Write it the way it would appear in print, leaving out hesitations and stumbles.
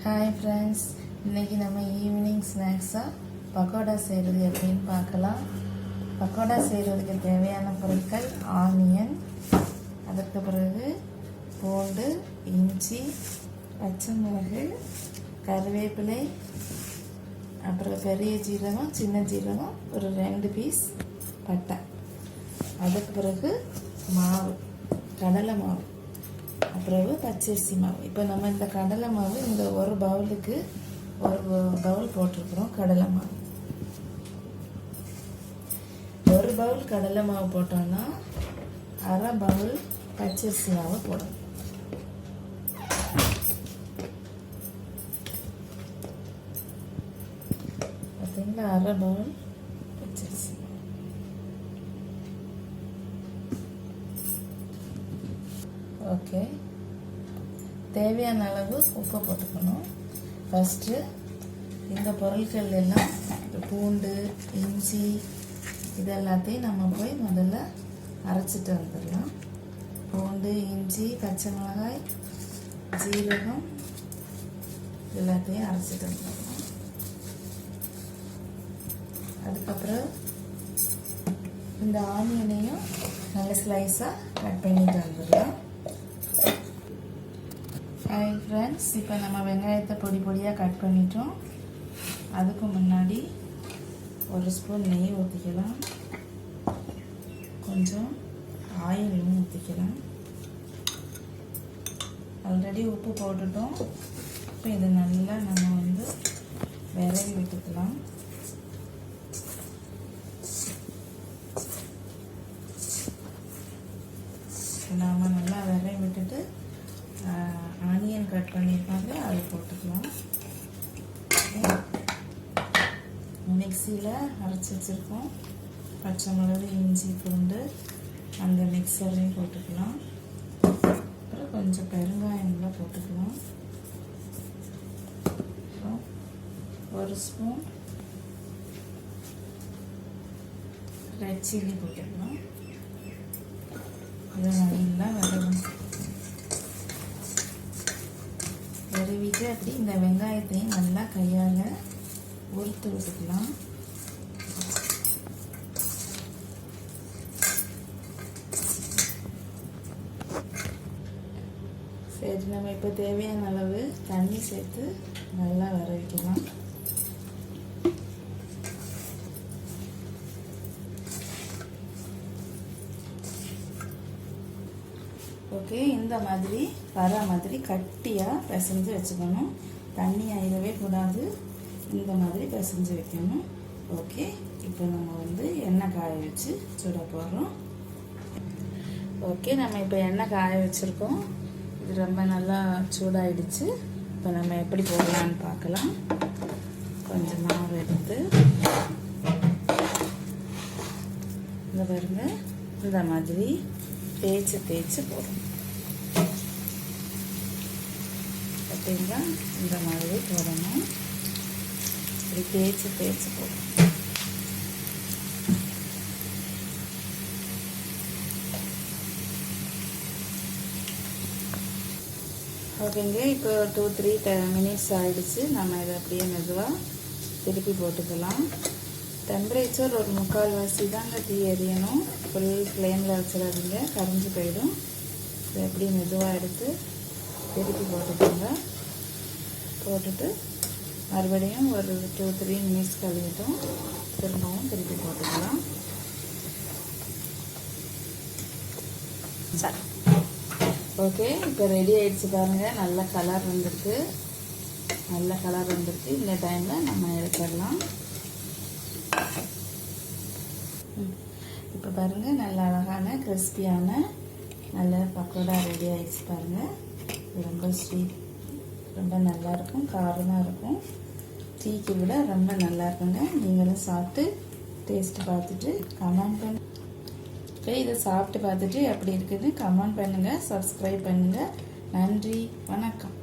Hi friends, இன்றைக்கி நம்ம evening ஸ்நாக்ஸாக பக்கோடா செய்கிறது எப்படின்னு பார்க்கலாம். பக்கோடா செய்கிறதுக்கு தேவையான பொருட்கள் ஆனியன், அதற்கு பிறகு பூண்டு, இஞ்சி, பச்சை மிளகு, கருவேப்பிலை, அப்புறம் பெரிய ஜீரகம், சின்ன ஜீரகம், ஒரு 2 பீஸ் பட்டை. அதுக்கு பிறகு மாவு, கடலை மாவு, அப்புறம் பச்சரிசி மாவு. இப்போ நம்ம இந்த கடலை மாவு இந்த ஒரு பவுலுக்கு ஒரு பவுல் போட்டிருக்கிறோம். கடலை மாவு ஒரு பவுல் கடலை மாவு போட்டோம்னா அரை பவுல் பச்சரிசி மாவு போடணும். பார்த்தீங்களா, அரை பவுல் பச்சரிசி. ஓகே, தேவையான அளவு உப்பு போட்டுக்கணும். ஃபஸ்ட்டு இந்த பொருட்கள் எல்லாம் பூண்டு, இஞ்சி இதெல்லாத்தையும் நம்ம போய் முதல்ல அரைச்சிட்டு வந்துடலாம். பூண்டு, இஞ்சி, பச்சை மிளகாய், ஜீரகம் எல்லாத்தையும் அரைச்சிட்டு வந்துடலாம். அதுக்கப்புறம் இந்த ஆனியனையும் நல்ல ஸ்லைஸாக கட் பண்ணிட்டு வந்துடலாம். ஹாய் ஃப்ரெண்ட்ஸ், இப்போ நம்ம வெங்காயத்தை பொடி பொடியாக கட் பண்ணிட்டோம். அதுக்கு முன்னாடி ஒரு ஸ்பூன் நெய் ஊற்றிக்கலாம், கொஞ்சம் ஆயிலும் ஊற்றிக்கலாம். ஆல்ரெடி உப்பு போட்டுட்டோம். இப்போ இதை நல்லா நம்ம விரவி விட்டுக்கலாம். நாம் நல்லா விரவி விட்டுட்டு ஆனியன் கட் பண்ணியிருக்காங்க, அதை போட்டுக்கலாம். மிக்சியில் அரைச்சி வச்சுருக்கோம் பச்சை மிளகு, இஞ்சி, பூண்டு, அந்த மிக்சரையும் போட்டுக்கலாம். அப்புறம் கொஞ்சம் பெருங்காயம்லாம் போட்டுக்கலாம். அப்புறம் ஒரு ஸ்பூன் ரெட் சில்லி போட்டுக்கலாம். இதை நல்லா விரவிட்டு அப்படி இந்த வெங்காயத்தையும் நல்லா கையால் உறுத்து விட்டுக்கலாம். சரி, நம்ம இப்போ தேவையான அளவு தண்ணி சேர்த்து நல்லா விரவிக்கலாம். ஓகே, இந்த மாதிரி வர மாதிரி கட்டியாக பிசைஞ்சு வச்சுக்கணும். தண்ணி ஆயிடவே கூடாது, இந்த மாதிரி பிசைஞ்சு வைக்கணும். ஓகே, இப்போ நம்ம எண்ணெய் காய வச்சு சுட போடுறோம். ஓகே, நம்ம இப்போ எண்ணெய் காய வச்சுருக்கோம். இது ரொம்ப நல்லா சூடாயிடுச்சு. இப்போ நம்ம எப்படி போடலான்னு பார்க்கலாம். கொஞ்சம் மாவு எடுத்து இந்த பாருங்க, இந்த மாதிரி தேய்ச்சி தேய்ச்சி போடணும். பார்த்தீங்களா, இந்த மாதிரி போடணும். இப்படி தேய்ச்சி தேய்ச்சி போடணும். ஓகேங்க, இப்போ 2-3 மினிட்ஸ் ஆகிடுச்சு. நம்ம இதை அப்படியே மெதுவாக திருப்பி போட்டுக்கலாம். டெம்பரேச்சர் ஒரு 3/4 தாங்க தீ எரியணும். ஃபுல் ஃப்ளேமில் வச்சிடாதீங்க, கரைஞ்சி போயிடும். இதை எப்படி மெதுவாக எடுத்து திருப்பி போட்டுக்கோங்க. போட்டுட்டு மறுபடியும் ஒரு 2-3 மினிட்ஸ் கழிவிட்டோம். திரும்பவும் திருப்பி போட்டுக்கலாம். சரி, ஓகே, இப்போ ரெடி ஆகிடுச்சு பாருங்கள். நல்ல கலர் வந்திருக்கு. இந்த டைமில் நம்ம எடுத்துடலாம். இப்போ பாருங்கள், நல்ல அழகான கிறிஸ்பியான நல்ல பக்கோடா ரெடி ஆகிடுச்சு பாருங்கள். இது ரொம்ப ஸ்வீட், ரொம்ப நல்லாயிருக்கும், காரமாக இருக்கும். டீக்கு விட ரொம்ப நல்லா இருக்குங்க. நீங்களும் சாப்பிட்டு டேஸ்ட்டு பார்த்துட்டு கமெண்ட் பண்ணு. இப்போ இதை சாப்பிட்டு பார்த்துட்டு எப்படி இருக்குதுன்னு கமெண்ட் பண்ணுங்கள், சப்ஸ்கிரைப் பண்ணுங்கள். நன்றி, வணக்கம்.